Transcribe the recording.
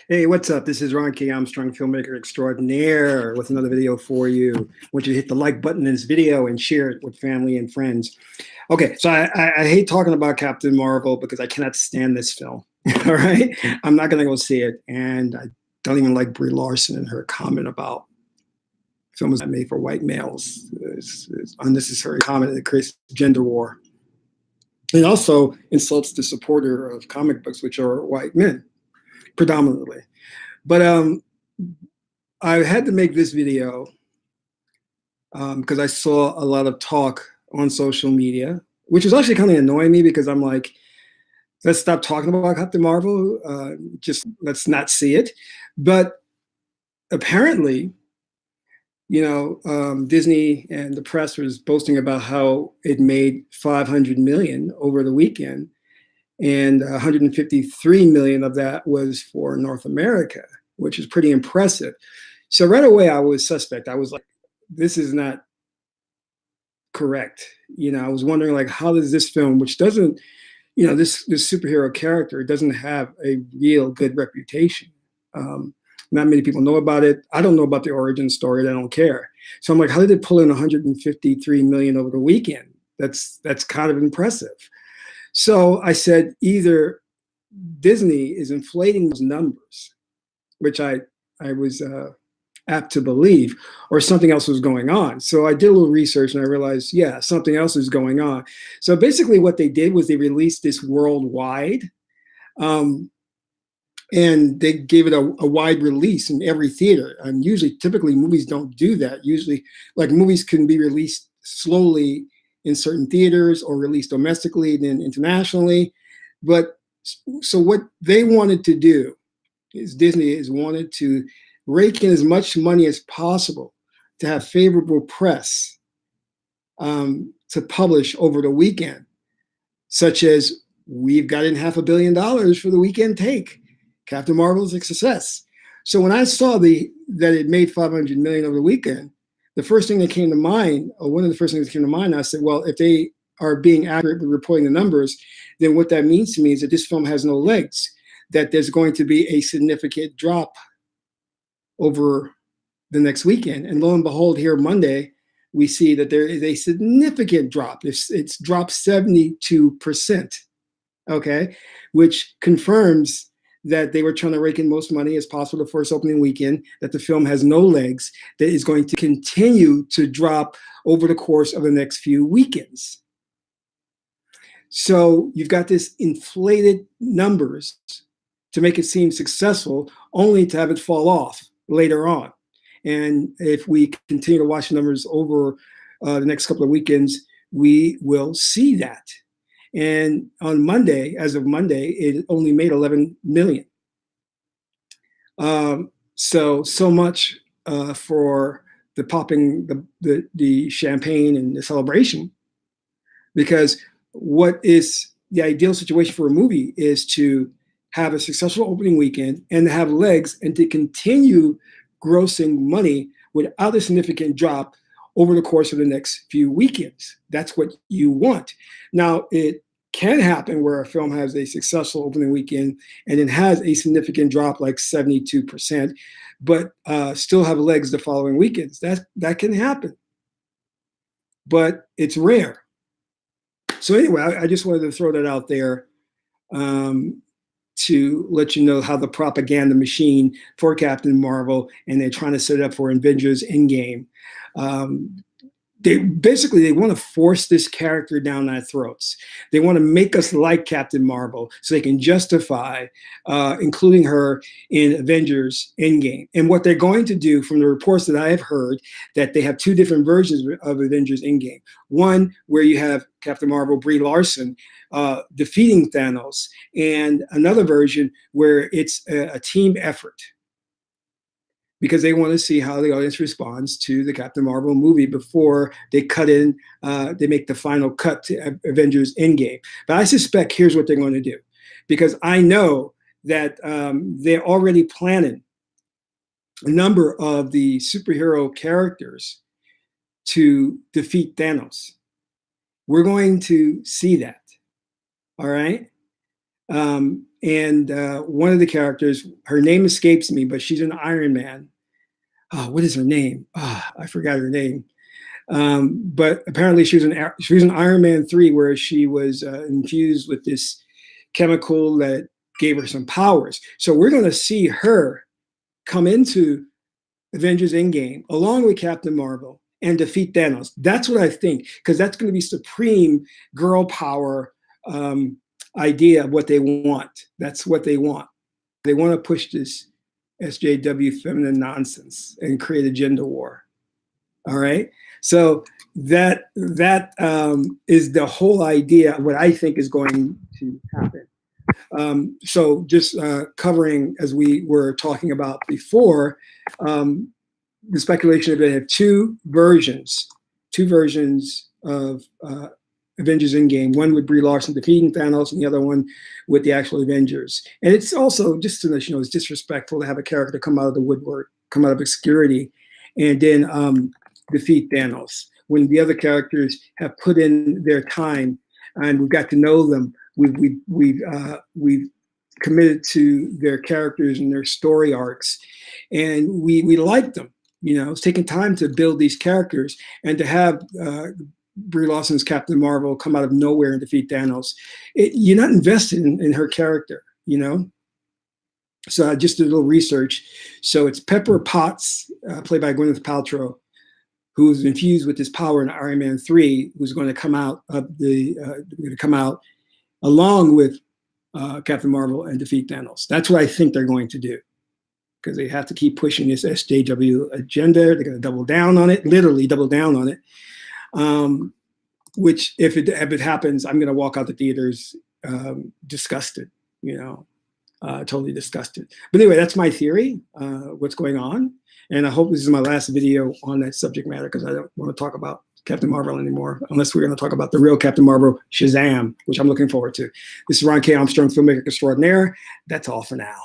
Hey, what's up? This is Ron K. Armstrong, filmmaker extraordinaire, with another video for you. I want you to hit the like button in this video and share it with family and friends. Okay, so I hate talking about Captain Marvel because I cannot stand this film. All right, I'm not gonna go see it, and I don't even like Brie Larson and her comment about films not made for white males. It's unnecessary comment that creates gender war. It also insults the supporter of comic books, which are white men predominantly. But I had to make this video because I saw a lot of talk on social media, which is actually kind of annoying me because I'm like, let's stop talking about Captain Marvel. Just let's not see it. But apparently, Disney and the press was boasting about how it made 500 million over the weekend, and 153 million of that was for North America, which is pretty impressive. So right away, I was suspect. I was like, this is not correct. I was wondering, like, how does this film, which doesn't, this superhero character doesn't have a real good reputation. Not many people know about it. I don't know about the origin story. I don't care. So I'm like, how did it pull in 153 million over the weekend? That's kind of impressive. So I said, either Disney is inflating those numbers, which I was apt to believe, or something else was going on. So I did a little research and I realized, yeah, something else is going on. So basically what they did was they released this worldwide, and they gave it a wide release in every theater. And typically movies don't do that. Usually, like, movies can be released slowly in certain theaters or released domestically, then internationally. But so what they wanted to do is Disney has wanted to rake in as much money as possible to have favorable press to publish over the weekend, such as, we've gotten $500 million for the weekend take. Captain Marvel is a success. So when I saw that it made 500 million over the weekend, the first thing that came to mind, or one of the first things that came to mind, I said, well, if they are being accurate with reporting the numbers, then what that means to me is that this film has no legs, that there's going to be a significant drop over the next weekend. And lo and behold, here Monday, we see that there is a significant drop. It's dropped 72%, okay, which confirms that they were trying to rake in most money as possible the first opening weekend, that the film has no legs, that is going to continue to drop over the course of the next few weekends. So you've got this inflated numbers to make it seem successful, only to have it fall off later on. And if we continue to watch the numbers over the next couple of weekends, we will see that. And on Monday, as of Monday, it only made 11 million. So much for the popping the champagne and the celebration, because what is the ideal situation for a movie is to have a successful opening weekend and have legs and to continue grossing money without a significant drop over the course of the next few weekends. That's what you want. Now, it can happen where a film has a successful opening weekend and it has a significant drop, like 72%, but still have legs the following weekends. That can happen, but it's rare. So anyway, I just wanted to throw that out there to let you know how the propaganda machine for Captain Marvel, and they're trying to set it up for Avengers Endgame. They want to force this character down our throats. They want to make us like Captain Marvel so they can justify including her in Avengers Endgame. And what they're going to do, from the reports that I have heard, that they have two different versions of Avengers Endgame. One where you have Captain Marvel, Brie Larson, defeating Thanos, and another version where it's a team effort, because they want to see how the audience responds to the Captain Marvel movie before they they make the final cut to Avengers Endgame. But I suspect here's what they're going to do, because I know that they're already planning a number of the superhero characters to defeat Thanos. We're going to see that, all right? And one of the characters, her name escapes me, but she's an Iron Man. Oh, what is her name? I forgot her name. But apparently she was an Iron Man 3, where she was infused with this chemical that gave her some powers. So we're going to see her come into Avengers Endgame along with Captain Marvel and defeat Thanos. That's what I think, because that's going to be supreme girl power idea of what they want. That's what they want. They want to push this SJW feminine nonsense and create a gender war. All right. So that is the whole idea of what I think is going to happen. So just covering, as we were talking about before, the speculation of they have two versions of Avengers Endgame. One with Brie Larson defeating Thanos, and the other one with the actual Avengers. And it's also, just to let you know, it's disrespectful to have a character come out of the woodwork, come out of obscurity, and then defeat Thanos when the other characters have put in their time and we've got to know them. We've committed to their characters and their story arcs, and we like them. You know, it's taking time to build these characters, and to have Brie Larson's Captain Marvel come out of nowhere and defeat Thanos. You're not invested in her character, you know? So I just did a little research. So it's Pepper Potts, played by Gwyneth Paltrow, who's infused with this power in Iron Man 3, who's going to come out along with Captain Marvel and defeat Thanos. That's what I think they're going to do, because they have to keep pushing this SJW agenda. They're going to double down on it, literally double down on it. Which, if it happens, I'm going to walk out the theaters disgusted, you know, totally disgusted. But anyway, that's my theory, what's going on. And I hope this is my last video on that subject matter, because I don't want to talk about Captain Marvel anymore, unless we're going to talk about the real Captain Marvel, Shazam, which I'm looking forward to. This is Ron K. Armstrong, filmmaker extraordinaire. That's all for now.